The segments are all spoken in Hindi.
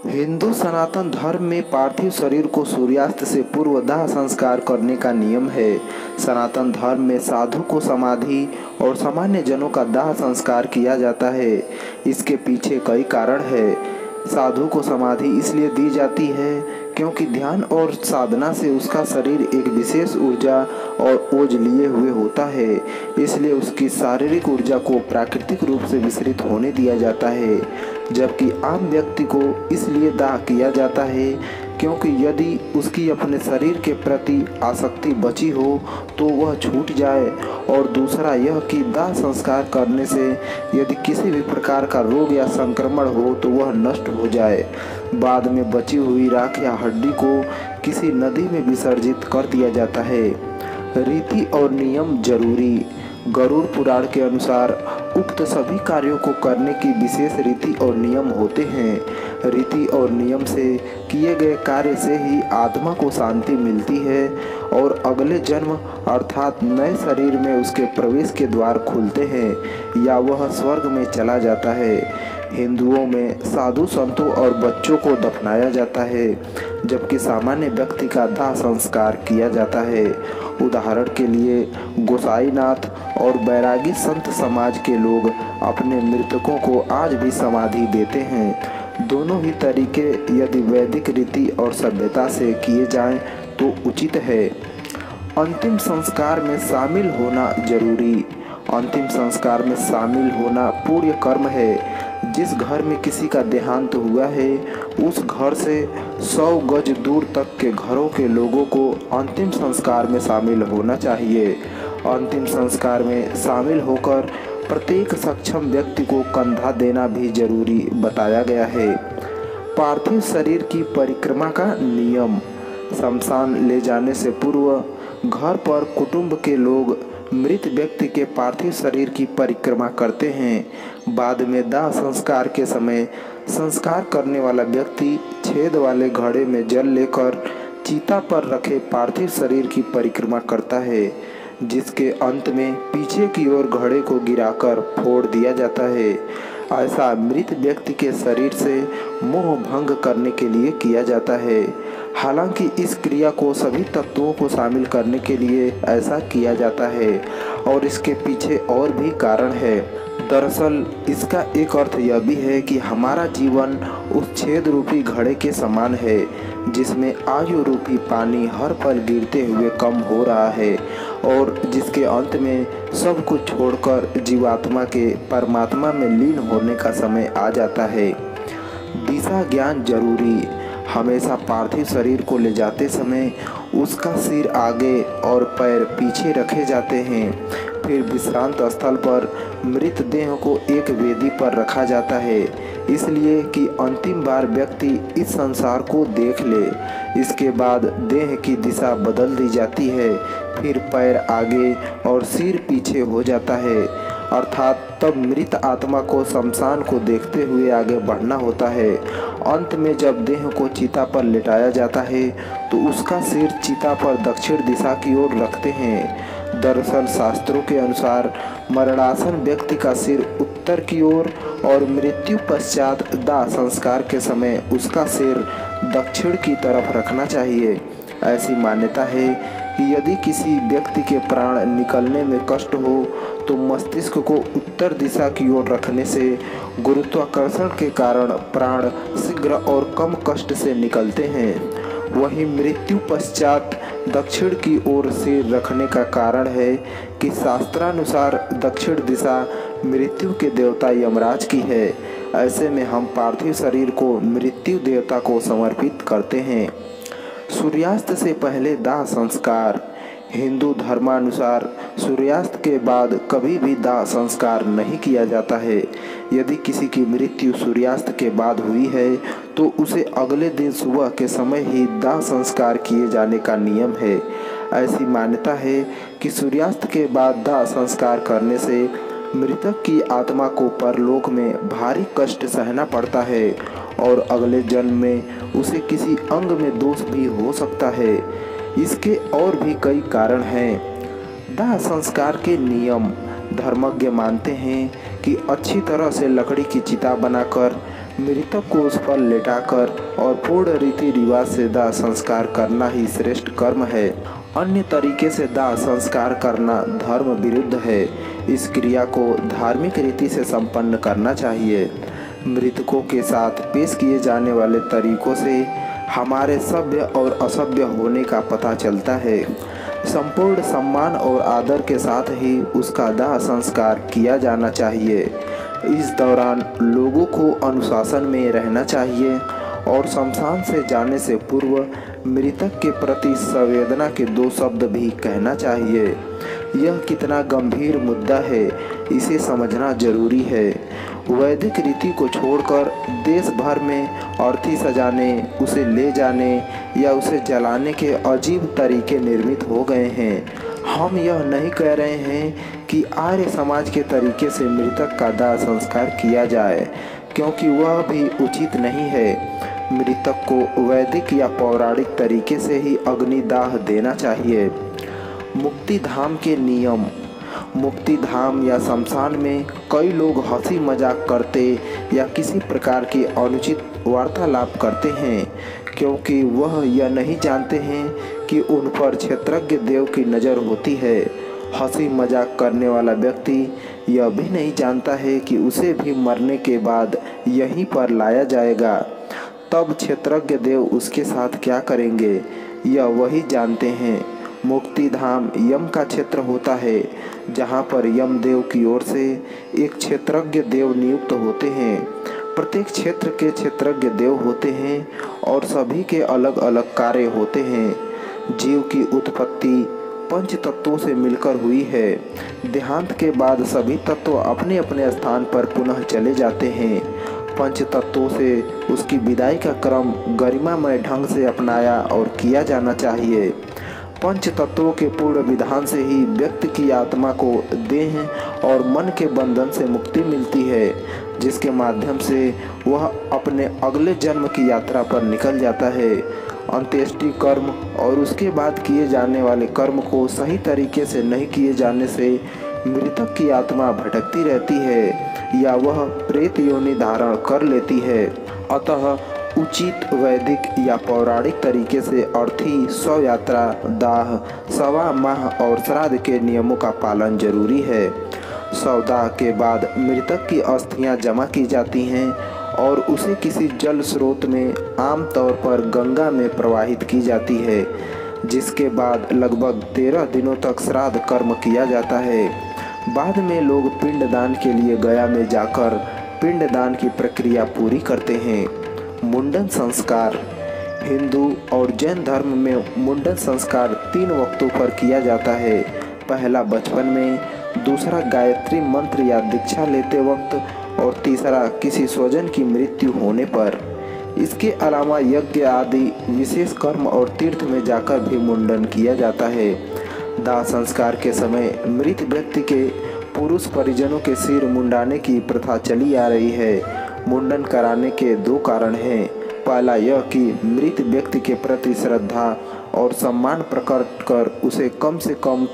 हिंदू सनातन धर्म में पार्थिव शरीर को सूर्यास्त से पूर्व दाह संस्कार करने का नियम है। सनातन धर्म में साधु को समाधि और सामान्य जनों का दाह संस्कार किया जाता है। इसके पीछे कई कारण है। साधु को समाधि इसलिए दी जाती है क्योंकि ध्यान और साधना से उसका शरीर एक विशेष ऊर्जा और ओज लिए हुए होता है, इसलिए उसकी शारीरिक ऊर्जा को प्राकृतिक रूप से विसरित होने दिया जाता है। जबकि आम व्यक्ति को इसलिए दाह किया जाता है क्योंकि यदि उसकी अपने शरीर के प्रति आसक्ति बची हो तो वह छूट जाए, और दूसरा यह कि दाह संस्कार करने से यदि किसी भी प्रकार का रोग या संक्रमण हो तो वह नष्ट हो जाए। बाद में बची हुई राख या हड्डी को किसी नदी में विसर्जित कर दिया जाता है। रीति और नियम जरूरी। गरुड़ पुराण के अनुसार उक्त सभी कार्यों को करने की विशेष रीति और नियम होते हैं। रीति और नियम से किए गए कार्य से ही आत्मा को शांति मिलती है और अगले जन्म अर्थात नए शरीर में उसके प्रवेश के द्वार खुलते हैं या वह स्वर्ग में चला जाता है। हिंदुओं में साधु संतों और बच्चों को दफनाया जाता है, जबकि सामान्य व्यक्ति का दाह संस्कार किया जाता है। उदाहरण के लिए गोसाईनाथ और बैरागी संत समाज के लोग अपने मृतकों को आज भी समाधि देते हैं। दोनों ही तरीके यदि वैदिक रीति और सभ्यता से किए जाएं तो उचित है। अंतिम संस्कार में शामिल होना जरूरी। अंतिम संस्कार में शामिल होना पुण्य कर्म है। जिस घर में किसी का देहांत हुआ है उस घर से 100 गज दूर तक के घरों के लोगों को अंतिम संस्कार में शामिल होना चाहिए। अंतिम संस्कार में शामिल होकर प्रत्येक सक्षम व्यक्ति को कंधा देना भी जरूरी बताया गया है। पार्थिव शरीर की परिक्रमा का नियम। शमशान ले जाने से पूर्व घर पर कुटुंब के लोग मृत व्यक्ति के पार्थिव शरीर की परिक्रमा करते हैं। बाद में दाह संस्कार के समय संस्कार करने वाला व्यक्ति छेद वाले घड़े में जल लेकर चिता पर रखे पार्थिव शरीर की परिक्रमा करता है, जिसके अंत में पीछे की ओर घड़े को गिराकर फोड़ दिया जाता है। ऐसा मृत व्यक्ति के शरीर से मोह भंग करने के लिए किया जाता है। हालांकि इस क्रिया को सभी तत्वों को शामिल करने के लिए ऐसा किया जाता है और इसके पीछे और भी कारण है। दरअसल इसका एक अर्थ यह भी है कि हमारा जीवन उस छेद रूपी घड़े के समान है जिसमें आयु रूपी पानी हर पल गिरते हुए कम हो रहा है और जिसके अंत में सब कुछ छोड़कर जीवात्मा के परमात्मा में लीन होने का समय आ जाता है। दिशा ज्ञान जरूरी। हमेशा पार्थिव शरीर को ले जाते समय उसका सिर आगे और पैर पीछे रखे जाते हैं। फिर विश्रांत स्थल पर मृत देह को एक वेदी पर रखा जाता है, इसलिए कि अंतिम बार व्यक्ति इस संसार को देख ले। इसके बाद देह की दिशा बदल दी जाती है, फिर पैर आगे और सिर पीछे हो जाता है, अर्थात तब मृत आत्मा को शमशान को देखते हुए आगे बढ़ना होता है। अंत में जब देह को चिता पर लेटाया जाता है तो उसका सिर चिता पर दक्षिण दिशा की ओर रखते हैं। दरअसल शास्त्रों के अनुसार मरणासन व्यक्ति का सिर उत्तर की ओर और मृत्यु पश्चात दाह संस्कार के समय उसका सिर दक्षिण की तरफ रखना चाहिए। ऐसी मान्यता है कि यदि किसी व्यक्ति के प्राण निकलने में कष्ट हो तो मस्तिष्क को उत्तर दिशा की ओर रखने से गुरुत्वाकर्षण के कारण प्राण शीघ्र और कम कष्ट से निकलते हैं। वहीं मृत्यु पश्चात दक्षिण की ओर सिर रखने का कारण है कि शास्त्रानुसार दक्षिण दिशा मृत्यु के देवता यमराज की है। ऐसे में हम पार्थिव शरीर को मृत्यु देवता को समर्पित करते हैं। सूर्यास्त से पहले दाह संस्कार। हिंदू धर्मानुसार सूर्यास्त के बाद कभी भी दाह संस्कार नहीं किया जाता है। यदि किसी की मृत्यु सूर्यास्त के बाद हुई है तो उसे अगले दिन सुबह के समय ही दाह संस्कार किए जाने का नियम है। ऐसी मान्यता है कि सूर्यास्त के बाद दाह संस्कार करने से मृतक की आत्मा को परलोक में भारी कष्ट सहना पड़ता है और अगले जन्म में उसे किसी अंग में दोष भी हो सकता है। इसके और भी कई कारण हैं। दाह संस्कार के नियम। धर्मज्ञ मानते हैं कि अच्छी तरह से लकड़ी की चिता बनाकर मृतक को उस पर लेटाकर और पूर्ण रीति रिवाज से दाह संस्कार करना ही श्रेष्ठ कर्म है। अन्य तरीके से दाह संस्कार करना धर्म विरुद्ध है। इस क्रिया को धार्मिक रीति से संपन्न करना चाहिए। मृतकों के साथ पेश किए जाने वाले तरीकों से हमारे सभ्य और असभ्य होने का पता चलता है। संपूर्ण सम्मान और आदर के साथ ही उसका दाह संस्कार किया जाना चाहिए। इस दौरान लोगों को अनुशासन में रहना चाहिए और शमशान से जाने से पूर्व मृतक के प्रति संवेदना के 2 शब्द भी कहना चाहिए। यह कितना गंभीर मुद्दा है, इसे समझना जरूरी है। वैदिक रीति को छोड़कर देश भर में अर्थी सजाने, उसे ले जाने या उसे जलाने के अजीब तरीके निर्मित हो गए हैं। हम यह नहीं कह रहे हैं कि आर्य समाज के तरीके से मृतक का दाह संस्कार किया जाए, क्योंकि वह भी उचित नहीं है। मृतक को वैदिक या पौराणिक तरीके से ही अग्निदाह देना चाहिए। मुक्ति धाम के नियम। मुक्ति धाम या शमशान में कई लोग हंसी मजाक करते या किसी प्रकार की अनुचित वार्तालाप करते हैं, क्योंकि वह यह नहीं जानते हैं कि उन पर क्षेत्रज्ञ देव की नज़र होती है। हंसी मजाक करने वाला व्यक्ति यह भी नहीं जानता है कि उसे भी मरने के बाद यहीं पर लाया जाएगा। तब क्षेत्रज्ञ देव उसके साथ क्या करेंगे, यह वही जानते हैं। मुक्ति धाम यम का क्षेत्र होता है, जहाँ पर यम देव की ओर से एक क्षेत्रज्ञ देव नियुक्त होते हैं। प्रत्येक क्षेत्र के क्षेत्रज्ञ देव होते हैं और सभी के अलग अलग कार्य होते हैं। जीव की उत्पत्ति 5 तत्वों से मिलकर हुई है। देहांत के बाद सभी तत्व अपने अपने स्थान पर पुनः चले जाते हैं। 5 तत्वों से उसकी विदाई का क्रम गरिमामय ढंग से अपनाया और किया जाना चाहिए। 5 तत्वों के पूर्ण विधान से ही व्यक्ति की आत्मा को देह और मन के बंधन से मुक्ति मिलती है, जिसके माध्यम से वह अपने अगले जन्म की यात्रा पर निकल जाता है। अंत्येष्टि कर्म और उसके बाद किए जाने वाले कर्म को सही तरीके से नहीं किए जाने से मृतक की आत्मा भटकती रहती है या वह प्रेत योनि धारण कर लेती है। अतः उचित वैदिक या पौराणिक तरीके से अर्थी, शव यात्रा, दाह, सवा माह और श्राद्ध के नियमों का पालन जरूरी है। शवदाह के बाद मृतक की अस्थियां जमा की जाती हैं और उसे किसी जल स्रोत में, आमतौर पर गंगा में प्रवाहित की जाती है, जिसके बाद लगभग 13 दिनों तक श्राद्ध कर्म किया जाता है। बाद में लोग पिंडदान के लिए गया में जाकर पिंडदान की प्रक्रिया पूरी करते हैं। मुंडन संस्कार। हिंदू और जैन धर्म में मुंडन संस्कार 3 वक्तों पर किया जाता है। पहला बचपन में, दूसरा गायत्री मंत्र या दीक्षा लेते वक्त और तीसरा किसी स्वजन की मृत्यु होने पर। इसके अलावा यज्ञ आदि विशेष कर्म और तीर्थ में जाकर भी मुंडन किया जाता है। दाह संस्कार के समय मृत व्यक्ति के पुरुष परिजनों के सिर मुंडाने की प्रथा चली आ रही है। मुंडन कराने के 2 कारण हैं। पहला यह कि मृत व्यक्ति के प्रति श्रद्धा और सम्मान प्रकट कर उसे कम से कम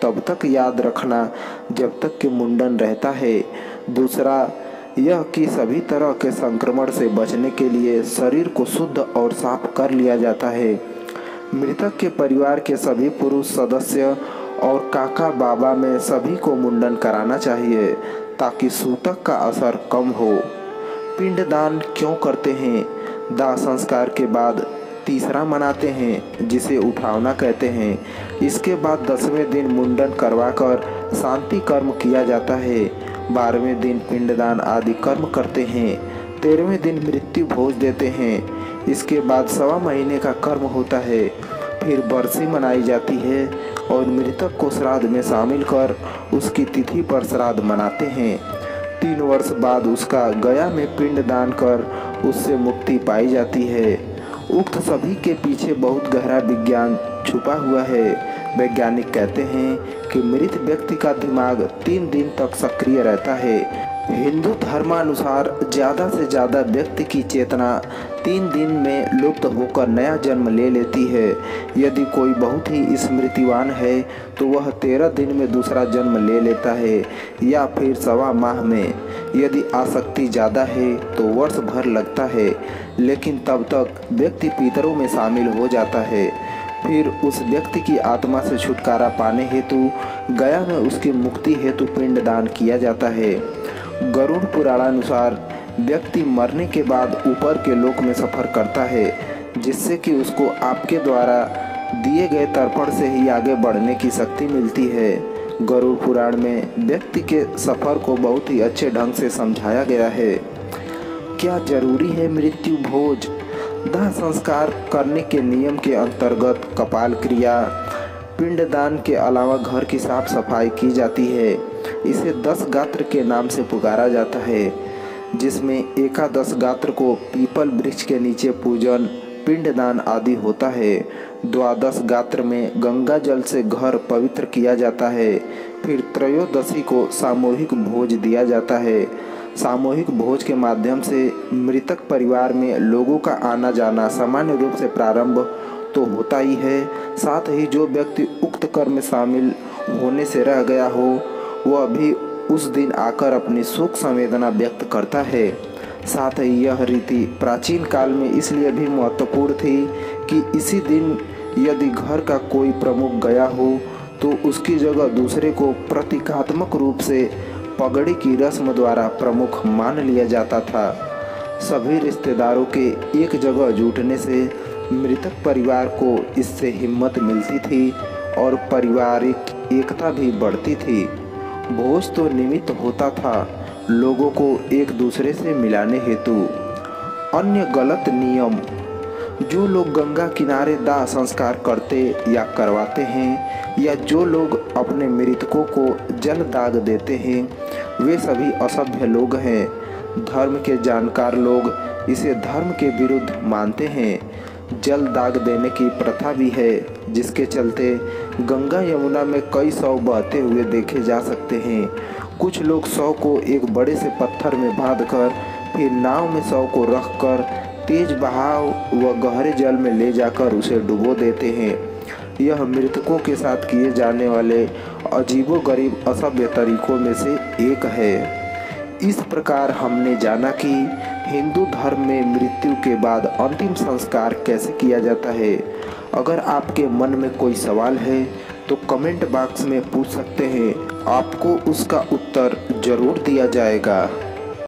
तब तक याद रखना जब तक कि मुंडन रहता है। दूसरा यह कि सभी तरह के संक्रमण से बचने के लिए शरीर को शुद्ध और साफ कर लिया जाता है। मृतक के परिवार के सभी पुरुष सदस्य और काका बाबा में सभी को मुंडन कराना चाहिए ताकि सूतक का असर कम हो। पिंडदान क्यों करते हैं? दाह संस्कार के बाद तीसरा मनाते हैं, जिसे उठावना कहते हैं। इसके बाद 10वें दिन मुंडन करवाकर शांति कर्म किया जाता है। 12वें दिन पिंडदान आदि कर्म करते हैं। 13वें दिन मृत्यु भोज देते हैं। इसके बाद 1.25 महीने का कर्म होता है। फिर बरसी मनाई जाती है और मृतक को श्राद्ध में शामिल कर उसकी तिथि पर श्राद्ध मनाते हैं। 3 वर्ष बाद उसका गया में पिंडदान कर उससे मुक्ति पाई जाती है। उक्त सभी के पीछे बहुत गहरा विज्ञान छुपा हुआ है। वैज्ञानिक कहते हैं कि मृत व्यक्ति का दिमाग 3 दिन तक सक्रिय रहता है। हिंदू धर्मानुसार ज़्यादा से ज़्यादा व्यक्ति की चेतना 3 दिन में लुप्त होकर नया जन्म ले लेती है। यदि कोई बहुत ही स्मृतिवान है तो वह 13 दिन में दूसरा जन्म ले लेता है या फिर सवा माह में। यदि आसक्ति ज़्यादा है तो वर्ष भर लगता है, लेकिन तब तक व्यक्ति पितरों में शामिल हो जाता है। फिर उस व्यक्ति की आत्मा से छुटकारा पाने हेतु गया में उसकी मुक्ति हेतु पिंडदान किया जाता है। गरुड़ पुराणानुसार व्यक्ति मरने के बाद ऊपर के लोक में सफ़र करता है, जिससे कि उसको आपके द्वारा दिए गए तर्पण से ही आगे बढ़ने की शक्ति मिलती है। गरुड़ पुराण में व्यक्ति के सफ़र को बहुत ही अच्छे ढंग से समझाया गया है। क्या जरूरी है मृत्यु भोज? दाह संस्कार करने के नियम के अंतर्गत कपाल क्रिया, पिंडदान के अलावा घर की साफ सफाई की जाती है। इसे 10 गात्र के नाम से पुकारा जाता है, जिसमें एकादश गात्र को पीपल वृक्ष के नीचे पूजन, पिंडदान आदि होता है। द्वादश गात्र में गंगा जल से घर पवित्र किया जाता है। फिर त्रयोदशी को सामूहिक भोज दिया जाता है। सामूहिक भोज के माध्यम से मृतक परिवार में लोगों का आना जाना सामान्य रूप से प्रारंभ तो होता ही है, साथ ही जो व्यक्ति उक्त कर्म में शामिल होने से रह गया हो वह भी उस दिन आकर अपनी शोक संवेदना व्यक्त करता है। साथ ही यह रीति प्राचीन काल में इसलिए भी महत्वपूर्ण थी कि इसी दिन यदि घर का कोई प्रमुख गया हो तो उसकी जगह दूसरे को प्रतीकात्मक रूप से पगड़ी की रस्म द्वारा प्रमुख मान लिया जाता था। सभी रिश्तेदारों के एक जगह जुटने से मृतक परिवार को इससे हिम्मत मिलती थी और पारिवारिक एकता भी बढ़ती थी। भोज तो निमित्त होता था लोगों को एक दूसरे से मिलाने हेतु। अन्य गलत नियम: जो लोग गंगा किनारे दाह संस्कार करते या करवाते हैं या जो लोग अपने मृतकों को जल दाग देते हैं वे सभी असभ्य लोग हैं। धर्म के जानकार लोग इसे धर्म के विरुद्ध मानते हैं। जल दाग देने की प्रथा भी है, जिसके चलते गंगा यमुना में कई शव बहते हुए देखे जा सकते हैं। कुछ लोग शव को एक बड़े से पत्थर में बांधकर फिर नाव में शव को रखकर तेज बहाव व गहरे जल में ले जाकर उसे डुबो देते हैं। यह मृतकों के साथ किए जाने वाले अजीबोगरीब असभ्य तरीकों में से एक है। इस प्रकार हमने जाना कि हिंदू धर्म में मृत्यु के बाद अंतिम संस्कार कैसे किया जाता है। अगर आपके मन में कोई सवाल है तो कमेंट बॉक्स में पूछ सकते हैं, आपको उसका उत्तर जरूर दिया जाएगा।